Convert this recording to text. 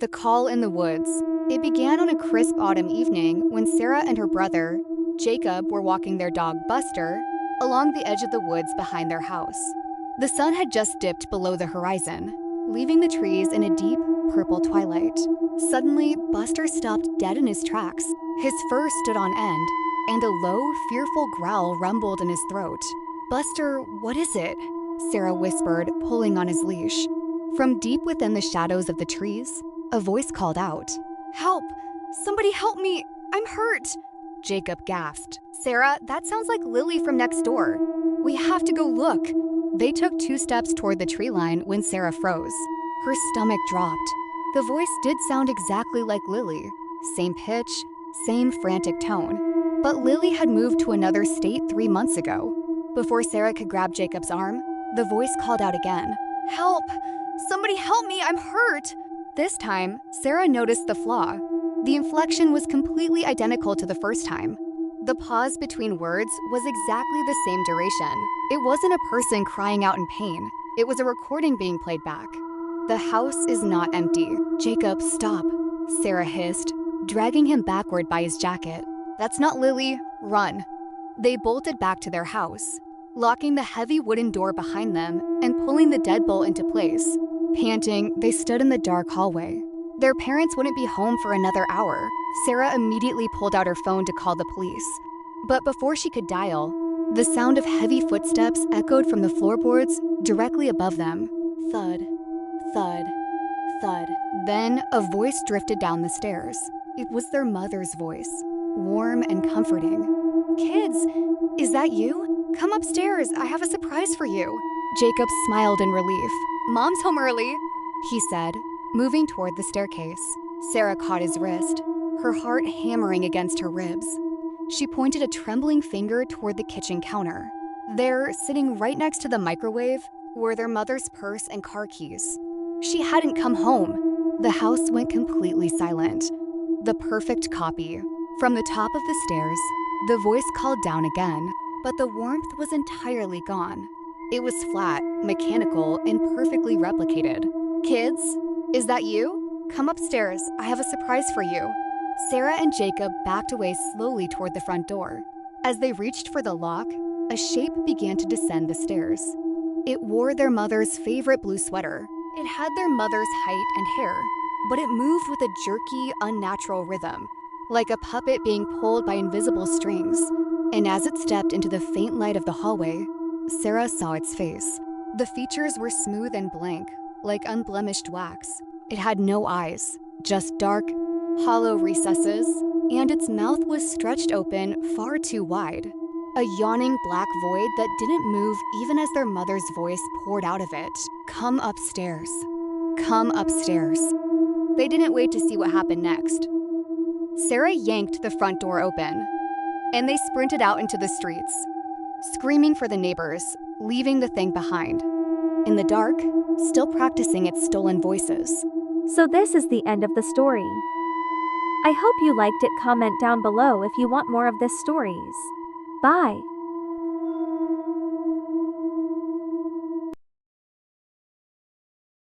The Call in the Woods. It began on a crisp autumn evening when Sarah and her brother, Jacob, were walking their dog Buster along the edge of the woods behind their house. The sun had just dipped below the horizon, leaving the trees in a deep purple twilight. Suddenly, Buster stopped dead in his tracks. His fur stood on end, and a low, fearful growl rumbled in his throat. "Buster, what is it?" Sarah whispered, pulling on his leash. From deep within the shadows of the trees, a voice called out. "Help! Somebody help me! I'm hurt!" Jacob gasped. "Sarah, that sounds like Lily from next door. We have to go look." They took 2 steps toward the tree line when Sarah froze. Her stomach dropped. The voice did sound exactly like Lily. Same pitch, same frantic tone. But Lily had moved to another state 3 months ago. Before Sarah could grab Jacob's arm, the voice called out again. "Help! Somebody help me! I'm hurt!" This time, Sarah noticed the flaw. The inflection was completely identical to the first time. The pause between words was exactly the same duration. It wasn't a person crying out in pain. It was a recording being played back. "The house is not empty." "Jacob, stop," Sarah hissed, dragging him backward by his jacket. "That's not Lily. Run." They bolted back to their house, locking the heavy wooden door behind them and pulling the deadbolt into place. Panting, they stood in the dark hallway. Their parents wouldn't be home for another hour. Sarah immediately pulled out her phone to call the police. But before she could dial, the sound of heavy footsteps echoed from the floorboards directly above them. Thud, thud, thud. Then a voice drifted down the stairs. It was their mother's voice, warm and comforting. "Kids, is that you? Come upstairs, I have a surprise for you." Jacob smiled in relief. "Mom's home early," he said, moving toward the staircase. Sarah caught his wrist, her heart hammering against her ribs. She pointed a trembling finger toward the kitchen counter. There, sitting right next to the microwave, were their mother's purse and car keys. She hadn't come home. The house went completely silent. The perfect copy. From the top of the stairs, the voice called down again, but the warmth was entirely gone. It was flat, mechanical, and perfectly replicated. "Kids, is that you? Come upstairs, I have a surprise for you." Sarah and Jacob backed away slowly toward the front door. As they reached for the lock, a shape began to descend the stairs. It wore their mother's favorite blue sweater. It had their mother's height and hair, but it moved with a jerky, unnatural rhythm, like a puppet being pulled by invisible strings. And as it stepped into the faint light of the hallway, Sarah saw its face. The features were smooth and blank, like unblemished wax. It had no eyes, just dark, hollow recesses, and its mouth was stretched open far too wide. A yawning black void that didn't move even as their mother's voice poured out of it. "Come upstairs. Come upstairs." They didn't wait to see what happened next. Sarah yanked the front door open, and they sprinted out into the streets, screaming for the neighbors, leaving the thing behind. In the dark, still practicing its stolen voices. So this is the end of the story. I hope you liked it. Comment down below if you want more of this stories. Bye.